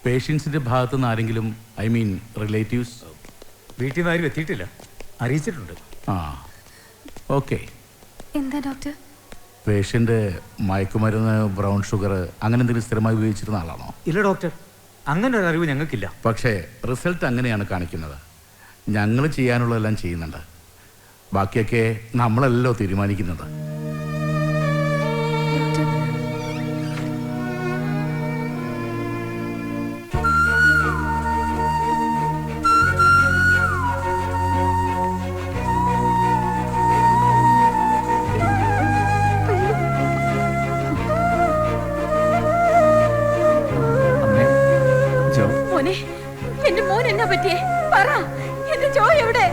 പേഷ്യൻസിന്റെ ഭാഗത്തു നിന്ന് ആരെങ്കിലും, ഐ മീൻ റിലേറ്റീവ്സ്? വീട്ടിൽ നിന്ന് ആരും എത്തിയിട്ടില്ല, അറിയിച്ചിട്ടുണ്ട്. ആ, ഓക്കെ. എന്താ ഡോക്ടർ? പേഷ്യന്റ് മയക്കുമരുന്ന്, ബ്രൗൺ ഷുഗർ അങ്ങനെ എന്തെങ്കിലും സ്ഥിരമായി ഉപയോഗിച്ചിരുന്ന ആളാണോ? ഇല്ല ഡോക്ടർ, അങ്ങനെ ഒരു അറിവ് ഞങ്ങൾക്കില്ല. പക്ഷേ റിസൾട്ട് അങ്ങനെയാണ് കാണിക്കുന്നത്. ഞങ്ങൾ ചെയ്യാനുള്ളതെല്ലാം ചെയ്യുന്നുണ്ട്, ബാക്കിയൊക്കെ നമ്മളല്ലോ തീരുമാനിക്കുന്നത്. എന്റെ മോൻ എന്നാ പറ്റിയേ? പറ, എന്റെ ജോ എവിടെ?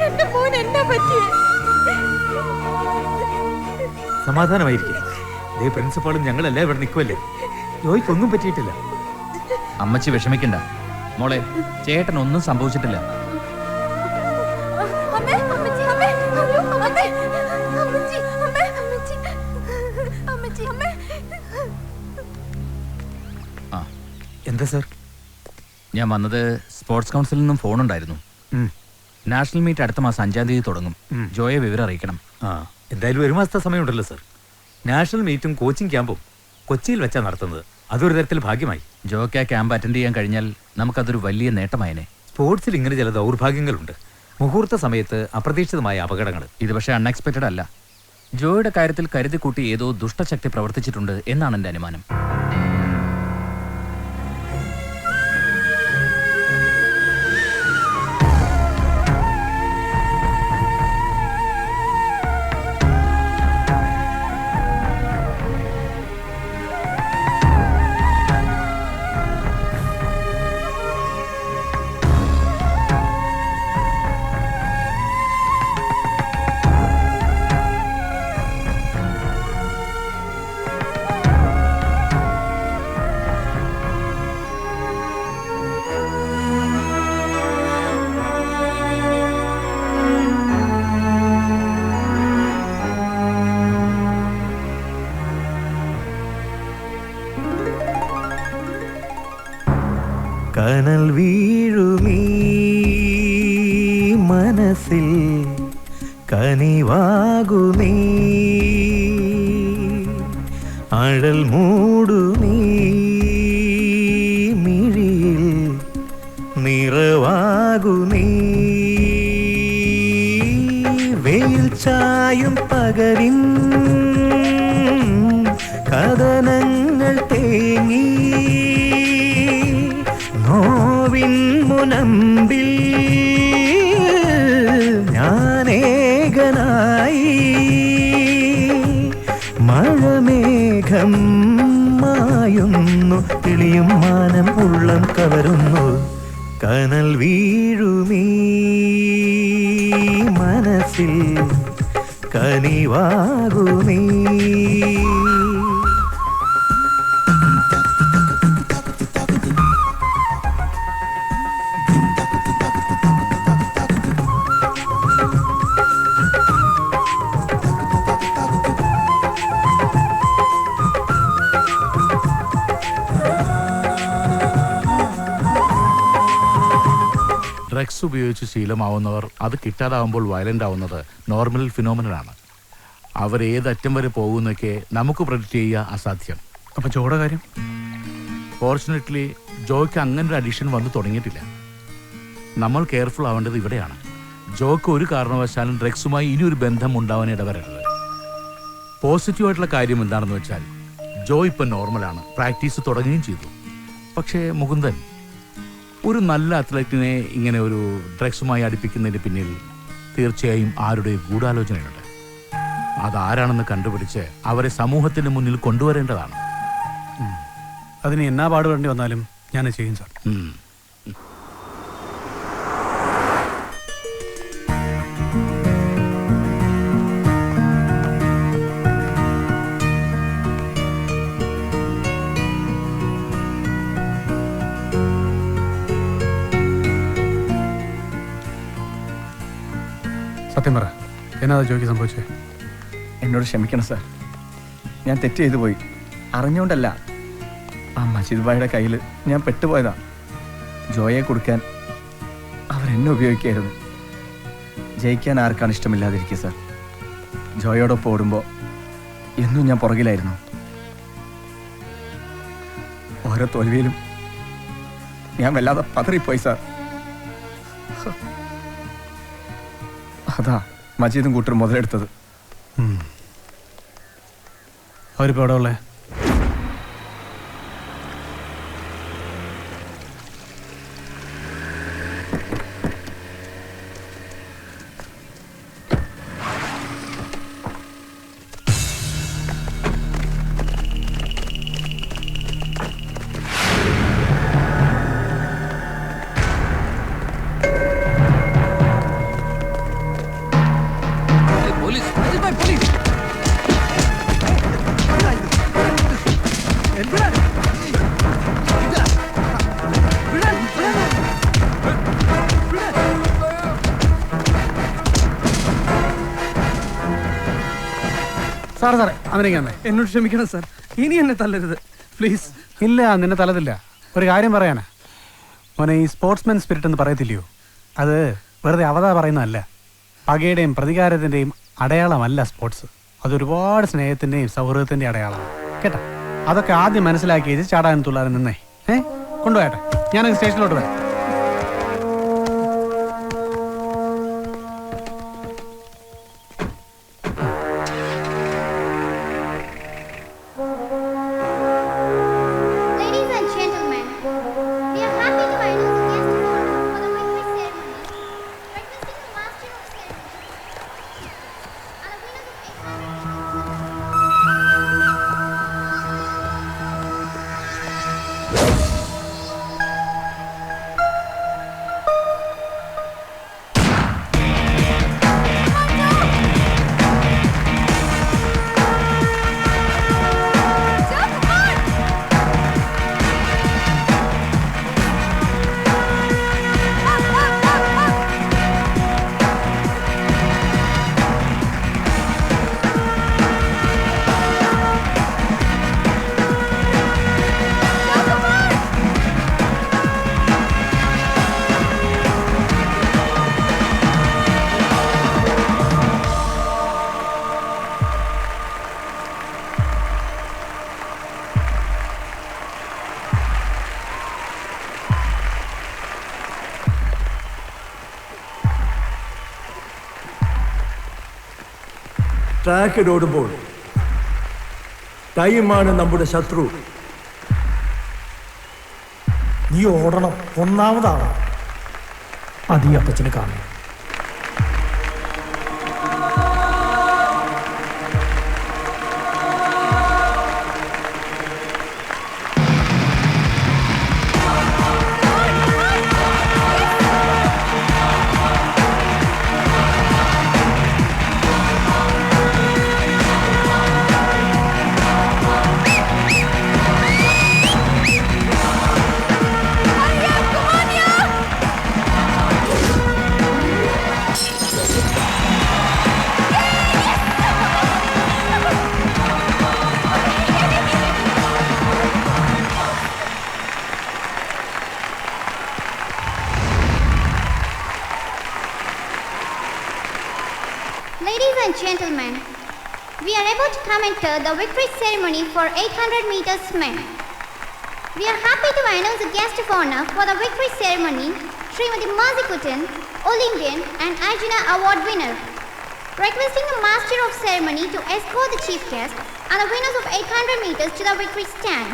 എന്റെ മോൻ എന്നാ പറ്റിയേ? സമാധാനമായിരിക്കും. പ്രിൻസിപ്പാളും ഞങ്ങളെല്ലാം ഇവിടെ നിൽക്കുമല്ലേ. ജോയ്ക്കൊന്നും പറ്റിയിട്ടില്ല. അമ്മച്ചി വിഷമിക്കണ്ട മോളെ, ചേട്ടനൊന്നും സംഭവിച്ചിട്ടില്ല. എന്താ സാർ? ഞാൻ വന്നത് സ്പോർട്സ് കൗൺസിലിൽ നിന്നും ഫോണുണ്ടായിരുന്നു. നാഷണൽ മീറ്റ് അടുത്ത മാസം 5-ാം തീയതി തുടങ്ങും. ജോയെ വിവരം അറിയിക്കണം. എന്തായാലും 1 മാസത്തെ സമയമുണ്ടല്ലോ സാർ. നാഷണൽ മീറ്റും കോച്ചിങ് ക്യാമ്പും കൊച്ചിയിൽ വെച്ചാണ് നടത്തുന്നത്. അതൊരു തരത്തിൽ ഭാഗ്യമായി. ജോയ്ക്ക് ആ ക്യാമ്പ് അറ്റൻഡ് ചെയ്യാൻ കഴിഞ്ഞാൽ നമുക്കതൊരു വലിയ നേട്ടമായനെ. സ്പോർട്സിൽ ഇങ്ങനെ ചില ദൗർഭാഗ്യങ്ങളുണ്ട്. മുഹൂർത്ത സമയത്ത് അപ്രതീക്ഷിതമായ അപകടങ്ങൾ. ഇത് പക്ഷേ അൺഎക്സ്പെക്റ്റഡ് അല്ല. ജോയുടെ കാര്യത്തിൽ കരുതി കൂട്ടി ഏതോ ദുഷ്ടശക്തി പ്രവർത്തിച്ചിട്ടുണ്ട് എന്നാണ് എൻ്റെ അനുമാനം. കനൽ വീഴുമീ മനസ്സിൽ കനിവാകുമീ അഴൽ മൂടുമീ മിഴിയിൽ നിറവാകുമീ വെയിൽ ചായും പകരിൻ കഥനങ്ങൾ തേങ്ങി നോവിൻ മുനമ്പിൽ ഞാനേകനായി മഴമേഘം മായുന്നു കിളിയും മാനം ഉള്ളം കവരുന്നു കനൽ വീഴുമീ മനസ്സിൽ കനിവാകുമീ ഡ്രഗ്സ് ഉപയോഗിച്ച് ശീലമാവുന്നവർ അത് കിട്ടാതാവുമ്പോൾ വയലൻ്റ് ആവുന്നത് നോർമൽ ഫിനോമിനലാണ്. അവരേതറ്റം വരെ പോകുന്നൊക്കെ നമുക്ക് പ്രെഡിക്റ്റ് ചെയ്യുക അസാധ്യം. അപ്പം ജോയുടെ കാര്യം? ഫോർച്ചുനേറ്റ്ലി ജോയ്ക്ക് അങ്ങനെ ഒരു അഡിക്ഷൻ വന്നു തുടങ്ങിയിട്ടില്ല. നമ്മൾ കെയർഫുൾ ആവേണ്ടത് ഇവിടെയാണ്. ജോയ്ക്ക് ഒരു കാരണവശാലും ഡ്രഗ്സുമായി ഇനിയൊരു ബന്ധം ഉണ്ടാവാൻ ഇടവരരുത്. പോസിറ്റീവായിട്ടുള്ള കാര്യം എന്താണെന്ന് വെച്ചാൽ ജോ ഇപ്പം നോർമലാണ്, പ്രാക്ടീസ് തുടങ്ങുകയും ചെയ്തു. പക്ഷേ മുകുന്ദൻ, ഒരു നല്ല അത്ലറ്റിനെ ഇങ്ങനെ ഒരു ഡ്രഗ്സുമായി അടുപ്പിക്കുന്നതിന് പിന്നിൽ തീർച്ചയായും ആരുടെ ഗൂഢാലോചനയുണ്ട്. അതാരാണെന്ന് കണ്ടുപിടിച്ച് അവരെ സമൂഹത്തിന് മുന്നിൽ കൊണ്ടുവരേണ്ടതാണ്. അതിന് എന്നാ പാടുപെടേണ്ടി വന്നാലും ഞാൻ ചെയ്യും സാർ. സത്യം പറ, എന്നാ ജോയ്ക്ക് സംഭവിച്ചേ? എന്നോട് ക്ഷമിക്കണം സാർ, ഞാൻ തെറ്റ് ചെയ്തു പോയി. അറിഞ്ഞോണ്ടല്ല, ആ മജീദ് ഭായിയുടെ കയ്യിൽ ഞാൻ പെട്ടുപോയതാ. ജോയെ കൊടുക്കാൻ അവരെന്നെ ഉപയോഗിക്കായിരുന്നു. ജയിക്കാൻ ആർക്കാണ് ഇഷ്ടമില്ലാതിരിക്കുക സാർ? ജോയോടൊപ്പം ഓടുമ്പോൾ എന്നും ഞാൻ പുറകിലായിരുന്നു. ഓരോ തോൽവിയിലും ഞാൻ വല്ലാതെ പതറിപ്പോയി സാർ. അതാ മജീദും കൂട്ടരും മുതലെടുത്തത്. അവരിപ്പോ എവിടെ ഉള്ളേ? സാറേ അമേരിക്കാന്നേ, എന്നോട് ക്ഷമിക്കണം സാർ, ഇനി എന്നെ തല്ലരുത് പ്ലീസ്. ഇല്ല, നിന്നെ തലതില്ല. ഒരു കാര്യം പറയാനാ മോനെ, ഈ സ്പോർട്സ്മാൻ സ്പിരിറ്റ് എന്ന് പറയത്തില്ലയോ, അത് വെറുതെ അവതാ പറയുന്നതല്ല. പകയുടെയും പ്രതികാരത്തിൻ്റെയും അടയാളമല്ല സ്പോർട്സ്. അതൊരുപാട് സ്നേഹത്തിൻ്റെയും സൗഹൃദത്തിൻ്റെയും അടയാളമാണ് കേട്ടോ. അതൊക്കെ ആദ്യം മനസ്സിലാക്കിയത് ചാടാനും തുള്ളാനും നിന്നേ. കൊണ്ടുപോയട്ടെ, ഞാനങ്ങ് സ്റ്റേഷനിലോട്ട് വരാം. ട്രാക്കിലോടുമ്പോൾ ടൈമാണ് നമ്മുടെ ശത്രു. നീ ഓടണം, ഒന്നാമതാണ്. അത് ഈ അപ്പച്ചന് കാണണം. Ladies and gentlemen, we are about to come into the victory ceremony for 800 meters men. We are happy to announce a guest of honor for the victory ceremony, Srimati Mazikutan, All-Indian and Arjuna Award winner. Requesting the Master of Ceremony to escort the chief guest and the winners of 800 meters to the victory stand.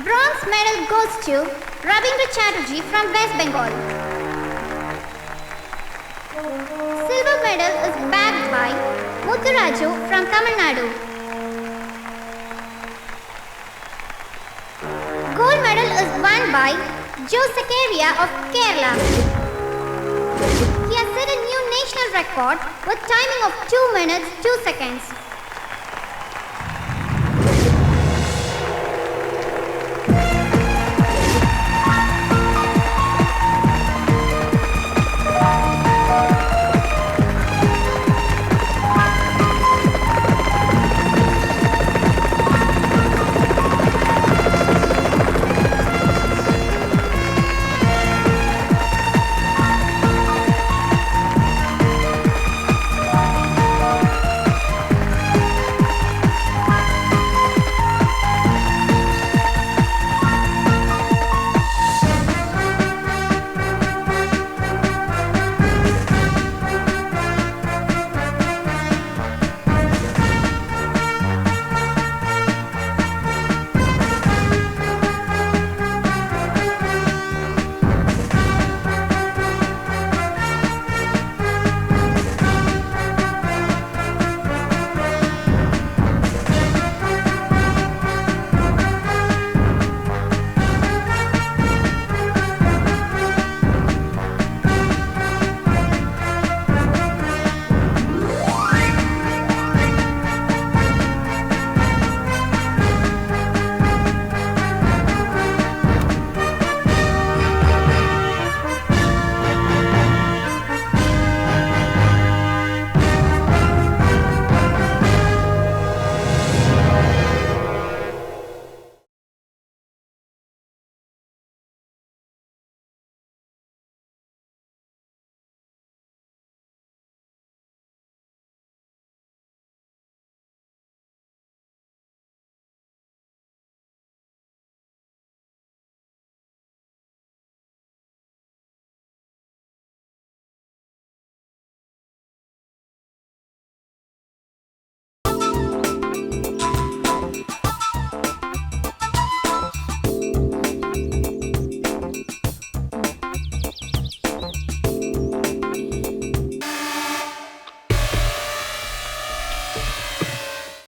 Bronze medal goes to Rabindra Chatterjee from West Bengal. Silver medal is bagged by Mutturaju from Tamil Nadu. Gold medal is won by Joe Sakaria of Kerala. He has set a new national record with timing of 2 minutes 2 seconds.